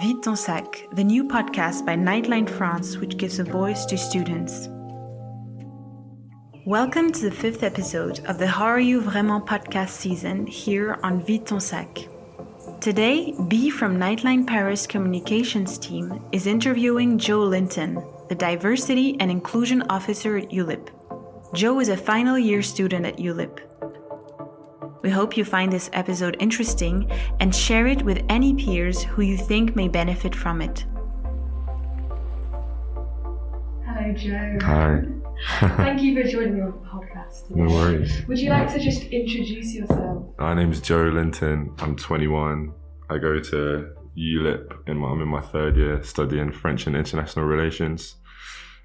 Vide ton sac, the new podcast by Nightline France, which gives a voice to students. Welcome to the 5th episode of the How Are You Vraiment podcast season here on Vide ton sac. Today, B from Nightline Paris Communications Team is interviewing Joe Linton, the Diversity and Inclusion Officer at Ulip. Joe is a final year student at Ulip. We hope you find this episode interesting and share it with any peers who you think may benefit from it. Hello, Joe. Hi. Thank you for joining me on the podcast today. No worries. Would you like to just introduce yourself? My name's Joe Linton. I'm 21. I go to Ulip. I'm in my third year studying French and International Relations.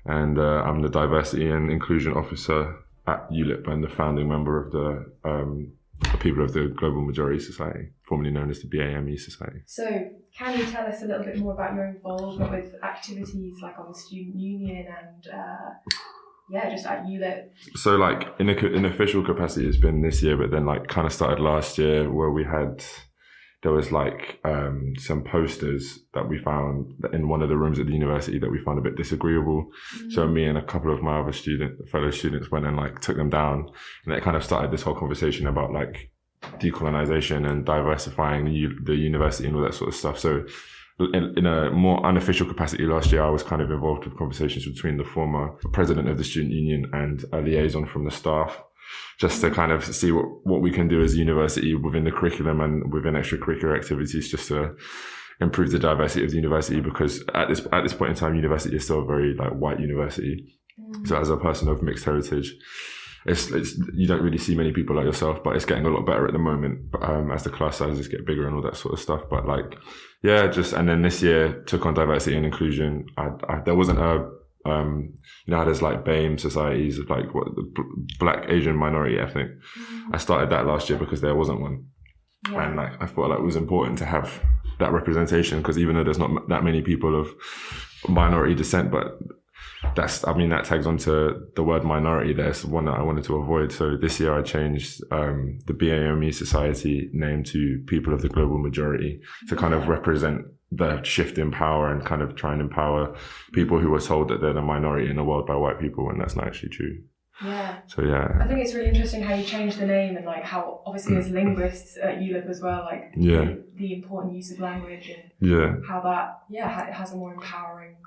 And I'm the Diversity and Inclusion Officer at Ulip and the founding member of the People of the Global Majority Society, formerly known as the BAME Society. So, can you tell us a little bit more about your involvement with activities like on the student union and just at Ulip? So, like in official capacity, it's been this year, but then like kind of started last year, where there was some posters that we found in one of the rooms at the university that we found a bit disagreeable. Mm-hmm. So me and a couple of my other fellow students went and took them down, and it kind of started this whole conversation about decolonization and diversifying the university and all that sort of stuff. So in a more unofficial capacity last year, I was kind of involved with conversations between the former president of the student union and a liaison from the staff, just to kind of see what we can do as a university within the curriculum and within extracurricular activities, just to improve the diversity of the university. Because at this point in time, university is still a very white university. So as a person of mixed heritage, it's you don't really see many people like yourself, but it's getting a lot better at the moment as the class sizes get bigger and all that sort of stuff. But and then this year took on diversity and inclusion. There wasn't a how there's BAME societies of the Black, Asian, minority, ethnic. I started that last year because there wasn't one. Yeah. And I thought it was important to have that representation, because even though there's not that many people of minority descent, but that tags onto the word minority. There's one that I wanted to avoid. So this year I changed the BAME society name to People of the Global Majority to kind of represent the shift in power and kind of try and empower people who were told that they're the minority in the world by white people, when that's not actually true. Yeah. So yeah. I think it's really interesting how you changed the name, and how obviously as linguists at Ulip as well, the important use of language and how that it has a more empowering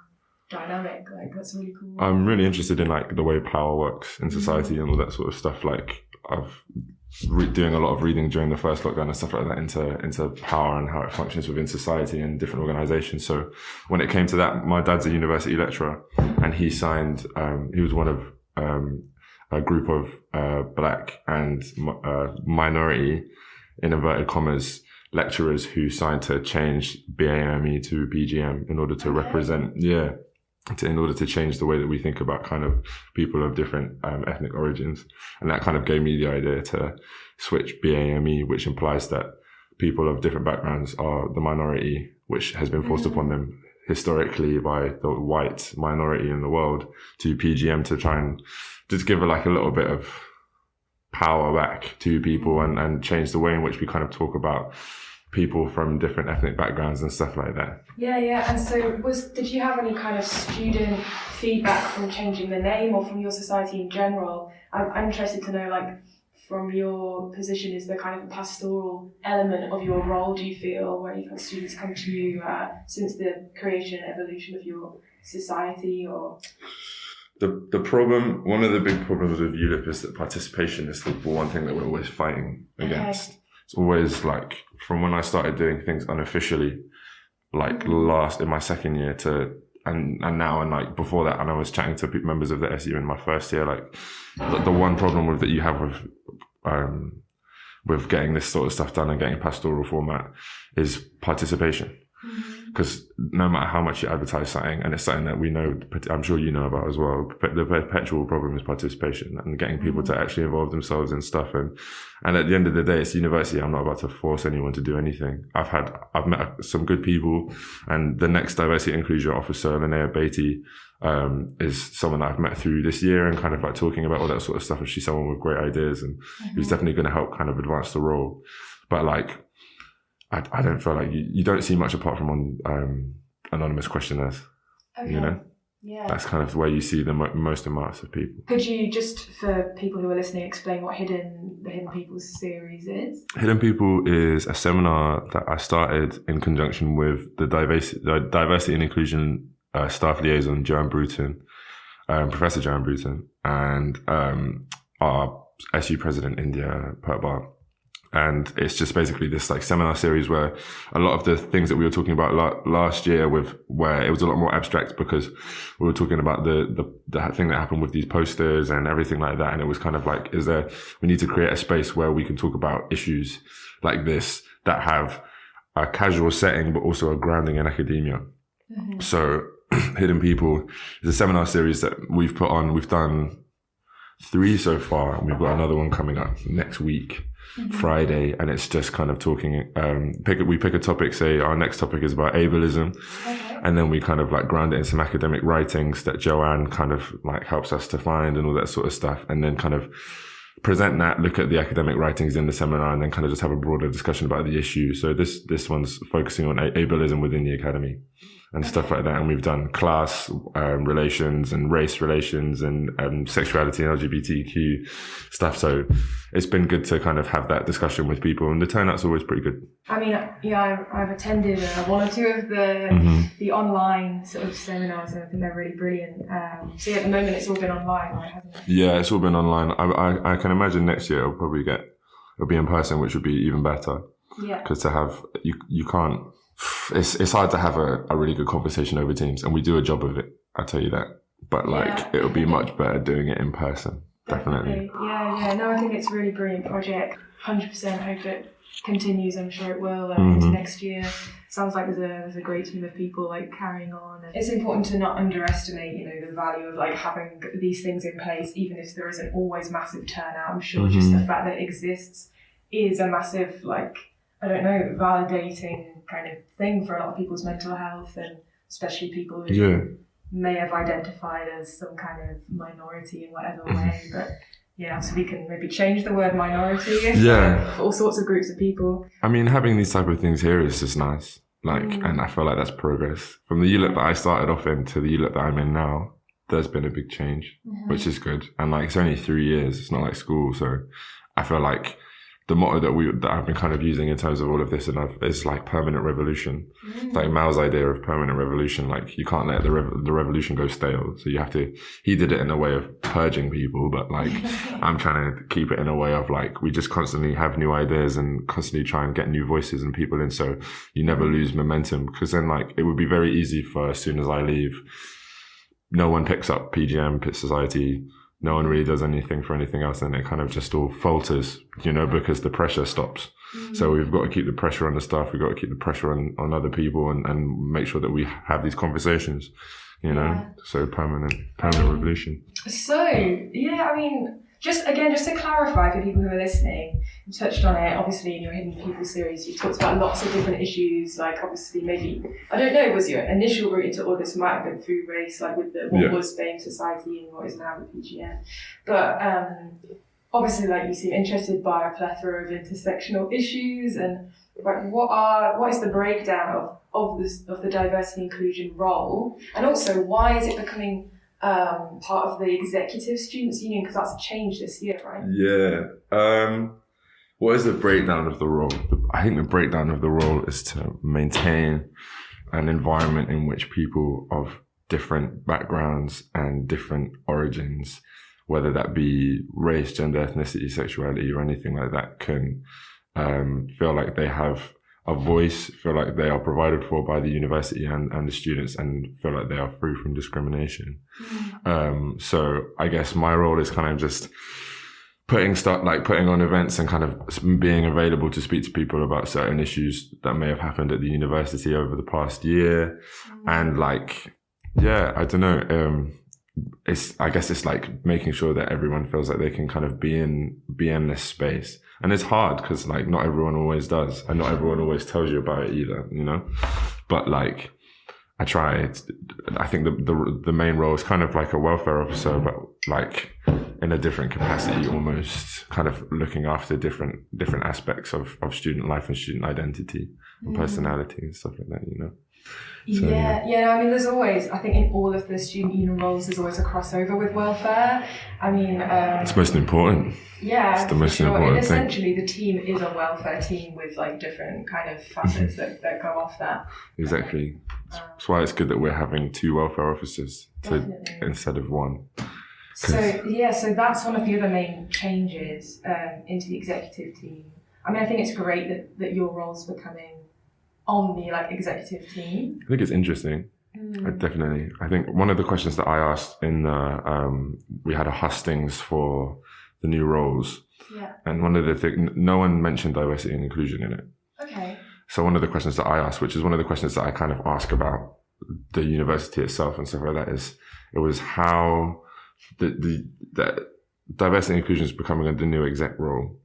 dynamic. That's really cool. I'm really interested in the way power works in society and all that sort of stuff. I've doing a lot of reading during the first lockdown and stuff like that into power and how it functions within society and different organizations. So when it came to that, my dad's a university lecturer, and he signed, he was one of a group of Black and minority, in inverted commas, lecturers who signed to change BAME to BGM in order to represent, in order to change the way that we think about kind of people of different ethnic origins. And that kind of gave me the idea to switch BAME, which implies that people of different backgrounds are the minority, which has been forced upon them historically by the white minority in the world, to PGM, to try and just give a little bit of power back to people and change the way in which we kind of talk about people from different ethnic backgrounds and stuff like that. Yeah. And so did you have any kind of student feedback from changing the name, or from your society in general? I'm interested to know, from your position, is there kind of a pastoral element of your role, do you feel, where you've had students come to you since the creation and evolution of your society? Or the problem, one of the big problems with Ulip is that participation is the one thing that we're always fighting against. Okay. It's always from when I started doing things unofficially, in my second year and now, and before that, and I was chatting to members of the SU in my first year, the one problem that you have with getting this sort of stuff done and getting pastoral format is participation. Because no matter how much you advertise something, and it's something that we know, I'm sure you know about as well, the perpetual problem is participation and getting people to actually involve themselves in stuff. And at the end of the day, it's university. I'm not about to force anyone to do anything. I've met some good people, and the next diversity and inclusion officer, Linnea Beatty, is someone that I've met through this year and kind of talking about all that sort of stuff. And she's someone with great ideas and who's definitely going to help kind of advance the role. But I don't feel like you don't see much apart from on anonymous questionnaires. Okay. You know, Yeah. that's kind of where you see the most amounts of people. Could you just, for people who are listening, explain what the Hidden People's series is? Hidden People is a seminar that I started in conjunction with the diversity and inclusion staff liaison, Joanne Bruton, Professor Joanne Bruton, and our SU president, India Baribal. And it's just basically this like seminar series where a lot of the things that we were talking about last year where it was a lot more abstract because we were talking about the thing that happened with these posters and everything like that. And it was kind of like, we need to create a space where we can talk about issues like this that have a casual setting, but also a grounding in academia. Mm-hmm. So Hidden People is a seminar series that we've put on. We've done 3 so far, and we've got another one coming up next week. Mm-hmm. Friday, and it's just kind of talking, we pick a topic, say our next topic is about ableism, okay. And then we kind of like ground it in some academic writings that Joanne kind of like helps us to find and all that sort of stuff, and then kind of present that, look at the academic writings in the seminar, and then kind of just have a broader discussion about the issue. So this one's focusing on ableism within the academy and stuff like that. And we've done class relations and race relations and sexuality and LGBTQ stuff. So it's been good to kind of have that discussion with people, and the turnout's always pretty good. I mean, yeah, I've attended 1 or 2 of the online sort of seminars, and I think they're really brilliant. So yeah, at the moment it's all been online, right, hasn't it? Yeah, it's all been online. I can imagine next year it'll be in person, which would be even better. Yeah. Because to have, you can't, it's hard to have a really good conversation over Teams, and we do a job of it, I'll tell you that. But like, it'll be much better doing it in person, definitely. Yeah. No, I think it's a really brilliant project. 100% hope it continues. I'm sure it will into next year. Sounds like there's a great team of people like carrying on. And it's important to not underestimate, the value of like having these things in place, even if there isn't always massive turnout. I'm sure just the fact that it exists is a massive validating kind of thing for a lot of people's mental health, and especially people who may have identified as some kind of minority in whatever way. But so we can maybe change the word minority for all sorts of groups of people. I mean, having these type of things here is just nice. And I feel like that's progress. From the Ulip that I started off in to the Ulip that I'm in now, there's been a big change, which is good. And like, it's only 3 years. It's not like school. So I feel like the motto that I've been kind of using in terms of all of this, and it's like permanent revolution. Like Mao's idea of permanent revolution, like you can't let the revolution go stale. So you have to, he did it in a way of purging people, but like I'm trying to keep it in a way of like, we just constantly have new ideas and constantly try and get new voices and people in. So you never lose momentum, because then like, it would be very easy for, as soon as I leave, no one picks up PGM, Pit Society, no one really does anything for anything else, and it kind of just all falters, because the pressure stops. So we've got to keep the pressure on the staff, we've got to keep the pressure on other people, and make sure that we have these conversations, so permanent revolution. So, just to clarify for people who are listening, you touched on it, obviously in your Hidden People series, you talked about lots of different issues, like obviously maybe, I don't know, was your initial route into all this might have been through race, like with what was BAME Society and what is now the PGM. But obviously like you seem interested by a plethora of intersectional issues, and like what is the breakdown of the diversity inclusion role, and also why is it becoming part of the executive students union, because that's changed this year, right? What is the breakdown of the role? I think the breakdown of the role is to maintain an environment in which people of different backgrounds and different origins, whether that be race, gender, ethnicity, sexuality, or anything like that, can feel like they have a voice, feel like they are provided for by the university and the students, and feel like they are free from discrimination. So I guess my role is kind of just putting on events and kind of being available to speak to people about certain issues that may have happened at the university over the past year. And like, I don't know, I guess it's like making sure that everyone feels like they can kind of be in this space. And it's hard because like not everyone always does, and not everyone always tells you about it either, but like I try. I think the main role is kind of like a welfare officer, but like in a different capacity, almost kind of looking after different aspects of student life and student identity and personality and stuff like that, you know. So, yeah. I mean, there's always, I think in all of the student union roles, there's always a crossover with welfare. I mean, it's most important. Yeah, it's the most important and thing. Essentially, the team is a welfare team with like different kind of facets that go off that. Exactly. That's why it's good that we're having 2 welfare officers instead of 1. So that's one of the other main changes into the executive team. I mean, I think it's great that your role's becoming on the like executive team. I think it's interesting. Definitely. I think one of the questions that I asked in the we had a hustings for the new roles. Yeah. And one of the things, no one mentioned diversity and inclusion in it. Okay. So one of the questions that I asked, which is one of the questions that I kind of ask about the university itself and stuff like that, is it was how the diversity and inclusion is becoming the new exec role.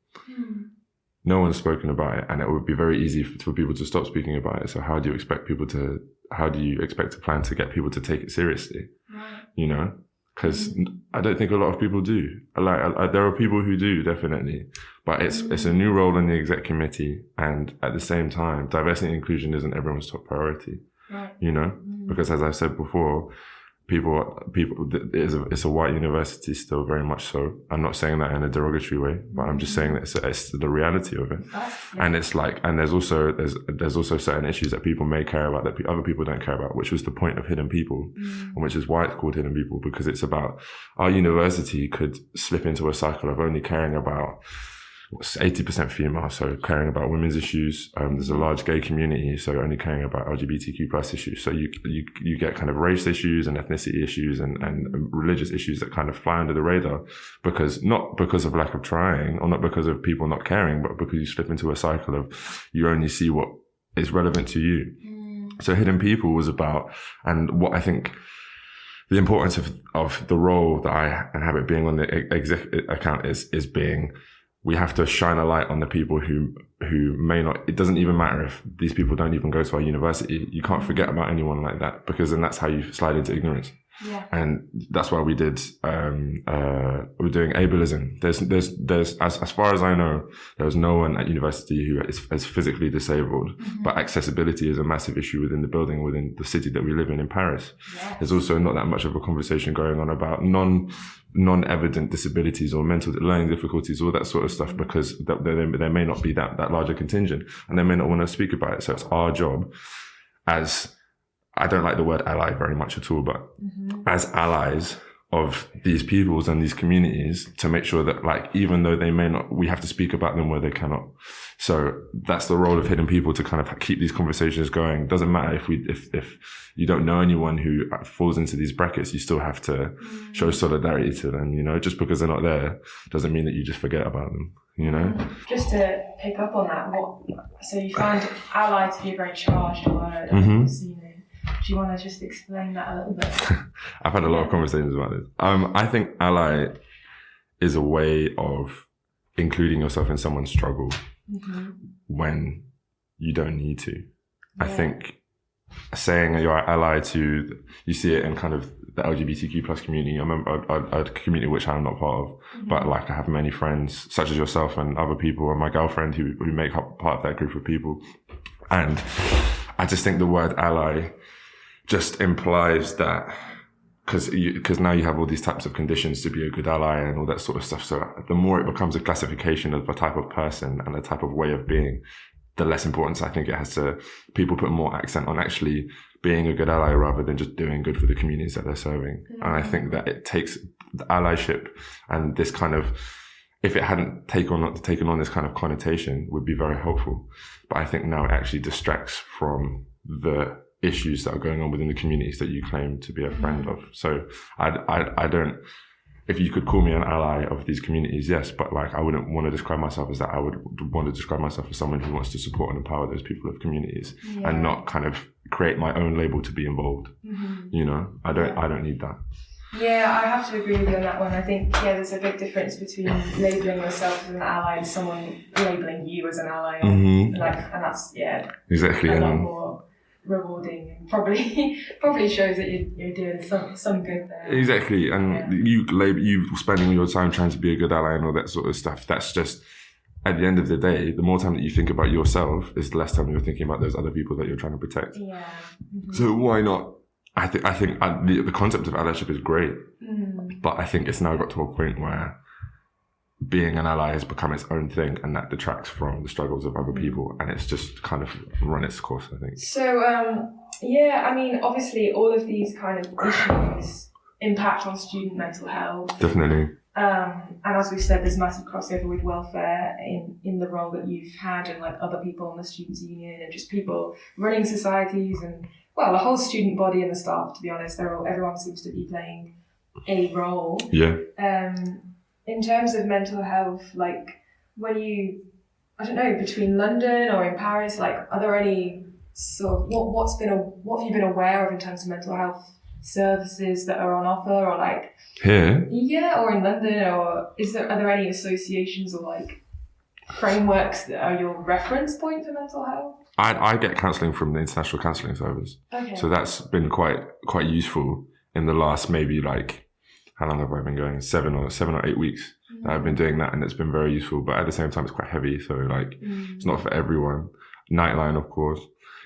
No one's spoken about it, and it would be very easy for people to stop speaking about it. So how do you expect to plan to get people to take it seriously? Right. You know, because I don't think a lot of people do. Like there are people who do, definitely, but it's a new role in the exec committee, and at the same time, diversity and inclusion isn't everyone's top priority. Right. You know, because as I've said before, it's a white university still, very much so. I'm not saying that in a derogatory way, but I'm just saying that it's the reality of it. And it's like, and there's also certain issues that people may care about that other people don't care about, which was the point of Hidden People, and which is why it's called Hidden People, because it's about our university could slip into a cycle of only caring about 80% female, so caring about women's issues. There's a large gay community, so only caring about LGBTQ plus issues. So you get kind of race issues and ethnicity issues and religious issues that kind of fly under the radar, not because of lack of trying or not because of people not caring, but because you slip into a cycle of you only see what is relevant to you. So Hidden People was about, and what I think the importance of the role that I inhabit being on the exec account is being, we have to shine a light on the people who may not, it doesn't even matter if these people don't even go to our university. You can't forget about anyone like that, because then that's how you slide into ignorance. Yeah. And that's why we did, we're doing ableism. There's, as far as I know, there's no one at university who is physically disabled, but accessibility is a massive issue within the building, within the city that we live in Paris. Yes. There's also not that much of a conversation going on about non-evident disabilities or mental learning difficulties, all that sort of stuff, because there may not be that larger contingent, and they may not want to speak about it. So it's our job as, I don't like the word ally very much at all, but as allies of these peoples and these communities, to make sure that, like, even though they may not, we have to speak about them where they cannot. So that's the role of Hidden People, to kind of keep these conversations going. Doesn't matter if you don't know anyone who falls into these brackets, you still have to show solidarity to them, you know. Just because they're not there doesn't mean that you just forget about them, you know. Just to pick up on that, so you find ally to be a very charged word. Do you want to just explain that a little bit? I've had a lot of conversations about this. I think ally is a way of including yourself in someone's struggle when you don't need to. Yeah. I think saying you're an ally to, you see it in kind of the LGBTQ plus community. I remember a community which I'm not part of, but like I have many friends such as yourself and other people, and my girlfriend who make up part of that group of people. And I just think the word ally just implies that, because now you have all these types of conditions to be a good ally and all that sort of stuff. So the more it becomes a classification of a type of person and a type of way of being, the less importance I think it has to, people put more accent on actually being a good ally rather than just doing good for the communities that they're serving. And I think that it takes the allyship and this kind of, if it hadn't taken on this kind of connotation, would be very helpful. But I think now it actually distracts from the issues that are going on within the communities that you claim to be a friend of. So I don't, if you could call me an ally of these communities, yes, but like I wouldn't want to describe myself as that. I would want to describe myself as someone who wants to support and empower those people of communities, and not kind of create my own label to be involved. You know, I don't need that. Yeah, I have to agree with you on that one. I think, there's a big difference between labelling yourself as an ally and someone labelling you as an ally. And that's, exactly. a lot more rewarding. unfolding, and probably shows that you're doing some good there. Exactly, and you spending your time trying to be a good ally and all that sort of stuff. That's just, at the end of the day, the more time that you think about yourself is the less time you're thinking about those other people that you're trying to protect. Yeah. Mm-hmm. So why not? I think the concept of allyship is great, but I think it's now got to a point where being an ally has become its own thing, and that detracts from the struggles of other people, and it's just kind of run its course, I think. So, I mean, obviously all of these kind of issues impact on student mental health. Definitely. And as we've said, there's massive crossover with welfare in the role that you've had, and like other people in the Students' Union, and just people running societies, and well, the whole student body and the staff, to be honest, everyone seems to be playing a role. Yeah. In terms of mental health, like when I don't know, between London or in Paris, like are there any sort of, what have you been aware of in terms of mental health services that are on offer, or like here? Yeah, or in London, or are there any associations or like frameworks that are your reference point for mental health? I get counselling from the International Counselling Service. Okay. So that's been quite useful in the last maybe like, how long have I been going? 7 or 8 weeks that I've been doing that, and it's been very useful. But at the same time, it's quite heavy, so like it's not for everyone. Nightline, of course,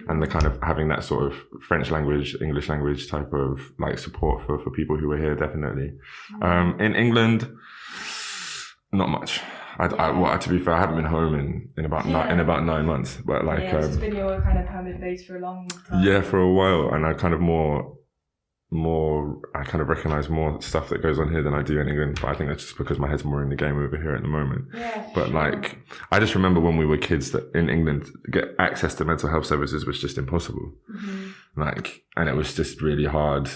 and the kind of having that sort of French language, English language type of like support for people who are here, definitely. In England, not much. To be fair, I haven't been home in about 9 months, but like it's been your kind of permanent base for a long time. Yeah, for a while, and I kind of I kind of recognise more stuff that goes on here than I do in England, but I think that's just because my head's more in the game over here at the moment. Yeah, but like, I just remember when we were kids that in England, get access to mental health services was just impossible. Like, and it was just really hard,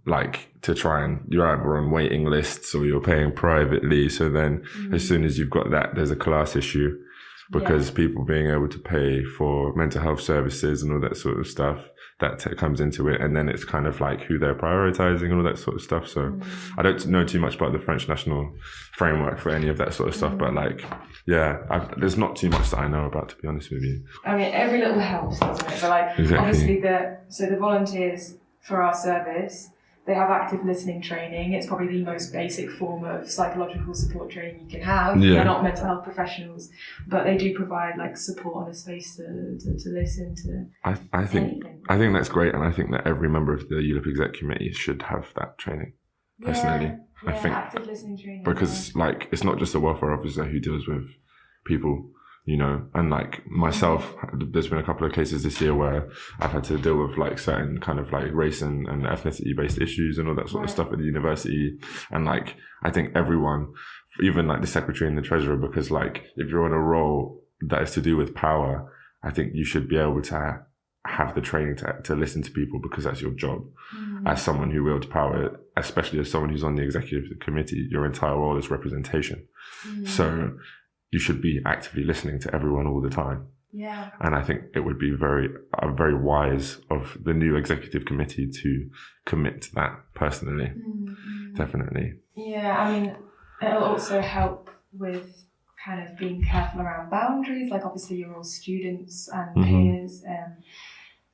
like to try, and you're either on waiting lists or you're paying privately. So then as soon as you've got that, there's a class issue, because people being able to pay for mental health services and all that sort of stuff, that comes into it. And then it's kind of like who they're prioritizing and all that sort of stuff. So I don't know too much about the French national framework for any of that sort of stuff, but like, there's not too much that I know about, to be honest with you. I mean, every little helps, doesn't it? But like, obviously the volunteers for our service, they have active listening training. It's probably the most basic form of psychological support training you can have. Yeah. They're not mental health professionals, but they do provide like support and a space to listen to. I think that's great, and I think that every member of the Ulip Exec Committee should have that training. Personally, I think active listening training, because like it's not just a welfare officer who deals with people, you know, and like myself, there's been a couple of cases this year where I've had to deal with like certain kind of like race and ethnicity based issues and all that sort of stuff at the university. And like, I think everyone, even like the secretary and the treasurer, because like if you're on a role that is to do with power, I think you should be able to have the training to listen to people, because that's your job as someone who wields power, especially as someone who's on the executive committee. Your entire role is representation. So you should be actively listening to everyone all the time. Yeah. And I think it would be very wise of the new executive committee to commit to that personally. Definitely. Yeah, I mean, it'll also help with kind of being careful around boundaries. Like obviously you're all students and peers.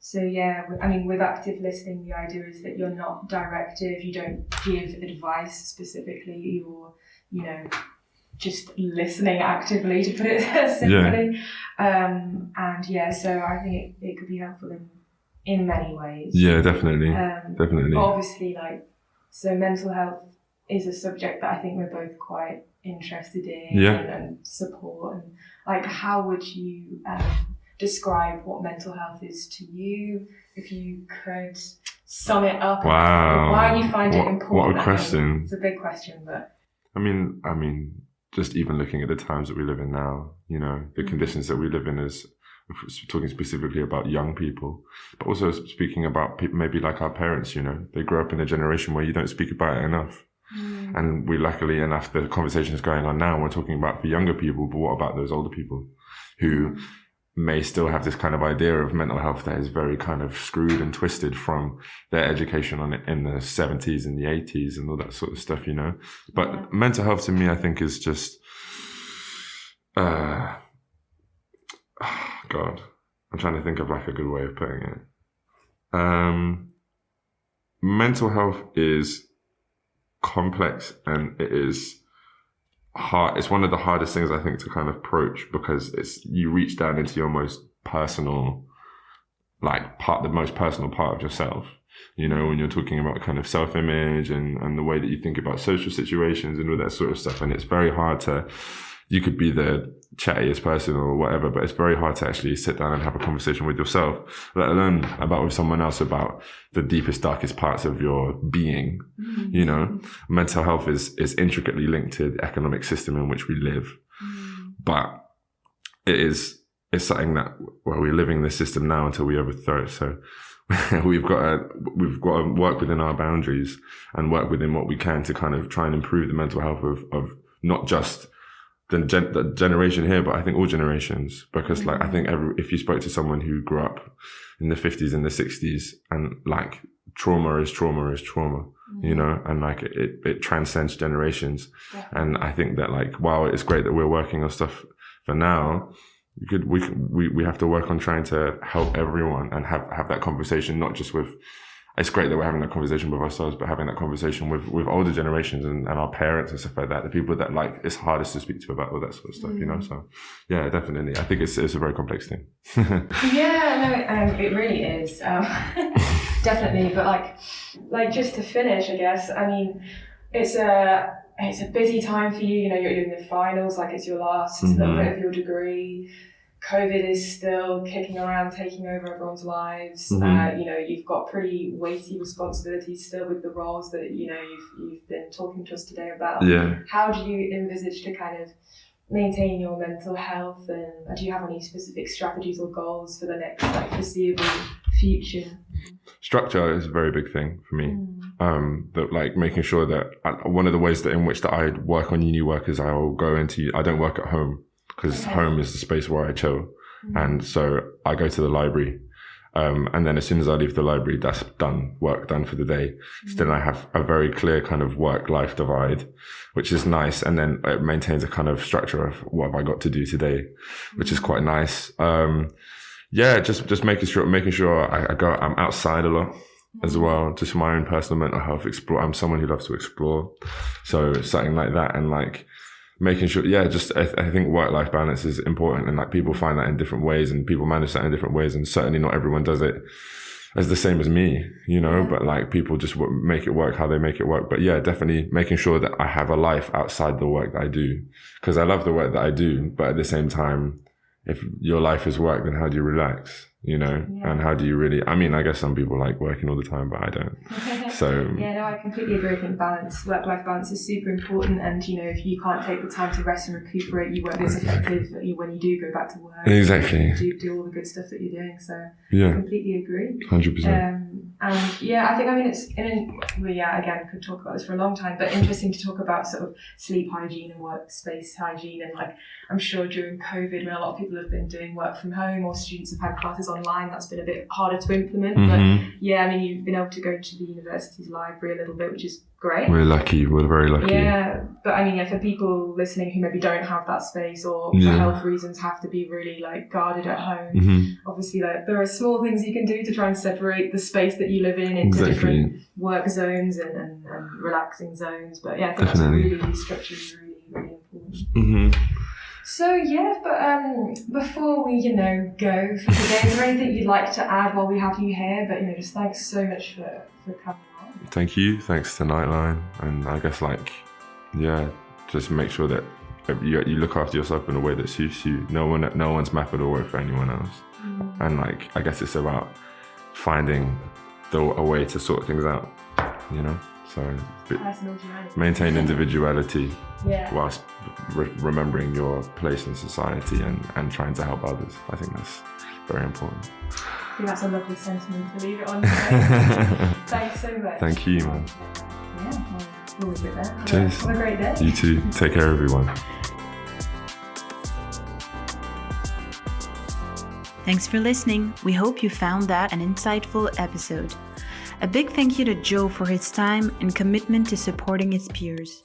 So yeah, I mean, with active listening, the idea is that you're not directive, you don't give advice specifically, you're, you know, just listening actively, to put it simply. So I think it could be helpful in many ways. Yeah, definitely. Definitely. Obviously, like, so mental health is a subject that I think we're both quite interested in and support. And like, how would you describe what mental health is to you? If you could sum it up. Wow. Why you find it important? What a question. It's a big question, but. I mean, just even looking at the times that we live in now, you know, the conditions that we live in, is talking specifically about young people, but also speaking about people maybe like our parents, you know, they grew up in a generation where you don't speak about it enough. And we, luckily enough, the conversation is going on now, we're talking about for younger people, but what about those older people who may still have this kind of idea of mental health that is very kind of screwed and twisted from their education on it in the 70s and the 80s and all that sort of stuff, you know. But mental health to me, I think, is just, God, I'm trying to think of like a good way of putting it. Mental health is complex and it is hard. It's one of the hardest things I think to kind of approach because you reach down into your most personal, the most personal part of yourself. You know, when you're talking about kind of self-image and the way that you think about social situations and all that sort of stuff. And it's very hard you could be the chattiest person or whatever, but it's very hard to actually sit down and have a conversation with yourself, let alone with someone else about the deepest, darkest parts of your being. Mm-hmm. You know, mental health is intricately linked to the economic system in which we live. Mm-hmm. But it's something that, we're living in this system now until we overthrow it. So we've got to work within our boundaries and work within what we can to kind of try and improve the mental health of not just the generation here, but I think all generations, because I think if you spoke to someone who grew up in the 50s and the 60s and trauma is trauma, you know, and it transcends generations. Yeah. And I think that while it's great that we're working on stuff for now, we have to work on trying to help everyone and have that conversation, not just with, it's great that we're having that conversation with ourselves, but having that conversation with older generations and our parents and stuff like that, the people that it's hardest to speak to about all that sort of stuff, you know? So yeah, definitely. I think it's a very complex thing. Yeah, no, it really is. Definitely. But just to finish, I guess, I mean, it's a busy time for you. You know, you're in the finals, it's your last little bit of your degree. COVID is still kicking around, taking over everyone's lives. Mm-hmm. You know, you've got pretty weighty responsibilities still with the roles that, you know, you've been talking to us today about. Yeah. How do you envisage to kind of maintain your mental health, and do you have any specific strategies or goals for the next foreseeable future? Structure is a very big thing for me. That making sure that one of the ways in which I work on uni work is I don't work at home. Because home is the space where I chill. Mm-hmm. And so I go to the library. And then as soon as I leave the library, that's done, work done for the day. Mm-hmm. So then I have a very clear kind of work-life divide, which is nice. And then it maintains a kind of structure of what have I got to do today, which is quite nice. Just making sure I'm outside a lot as well, just for my own personal mental health. I'm someone who loves to explore. So something like that. And making sure, I think work-life balance is important, and people find that in different ways and people manage that in different ways, and certainly not everyone does it as the same as me, you know, but people just make it work how they make it work. But yeah, definitely making sure that I have a life outside the work that I do, because I love the work that I do, but at the same time, if your life is work, then how do you relax? You know, and how do you really, I guess some people like working all the time, but I don't. So yeah, no, I completely agree. I think work-life balance is super important, and you know, if you can't take the time to rest and recuperate, you won't be as effective when you do go back to work. Exactly. Do all the good stuff that you're doing. So I completely agree. 100%. And yeah, I think, again, I could talk about this for a long time, but interesting to talk about sort of sleep hygiene and workspace hygiene. And I'm sure during COVID, when a lot of people have been doing work from home or students have had classes online, that's been a bit harder to implement. Mm-hmm. But yeah, you've been able to go to the university's library a little bit, which is great. We're very lucky. Yeah, but for people listening who maybe don't have that space or for health reasons have to be really guarded at home, obviously there are small things you can do to try and separate the space that you live in into different work zones and relaxing zones. But yeah, I think definitely. That's really structure is really, really important. Mm-hmm. So yeah, but before we go for today, is there anything you'd like to add while we have you here? But just thanks so much for coming on. Thank you. Thanks to Nightline, and I guess just make sure that you look after yourself in a way that suits you. No one's method will work for anyone else. And I guess it's about finding a way to sort things out, you know. So maintain individuality whilst remembering your place in society and trying to help others. I think that's very important. I think that's a lovely sentiment to leave it on. Thanks so much. Thank you, man. Yeah, we'll leave it there. Cheers. Have a great day. You too. Take care, everyone. Thanks for listening. We hope you found that an insightful episode. A big thank you to Joe for his time and commitment to supporting his peers.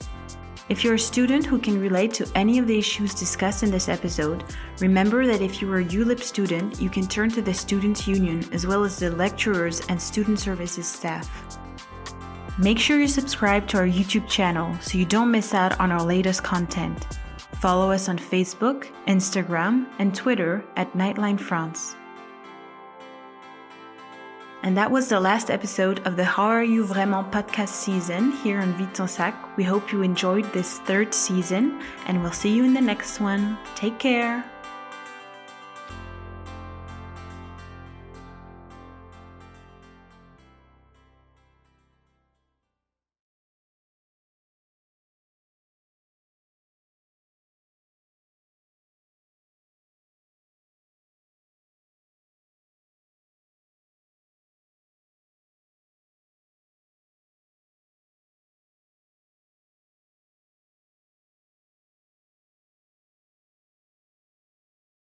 If you're a student who can relate to any of the issues discussed in this episode, remember that if you are a Ulip student, you can turn to the Students' Union as well as the lecturers and student services staff. Make sure you subscribe to our YouTube channel so you don't miss out on our latest content. Follow us on Facebook, Instagram, and Twitter at Nightline France. And that was the last episode of the How Are You Vraiment podcast season here on Vide ton Sac. We hope you enjoyed this third season, and we'll see you in the next one. Take care!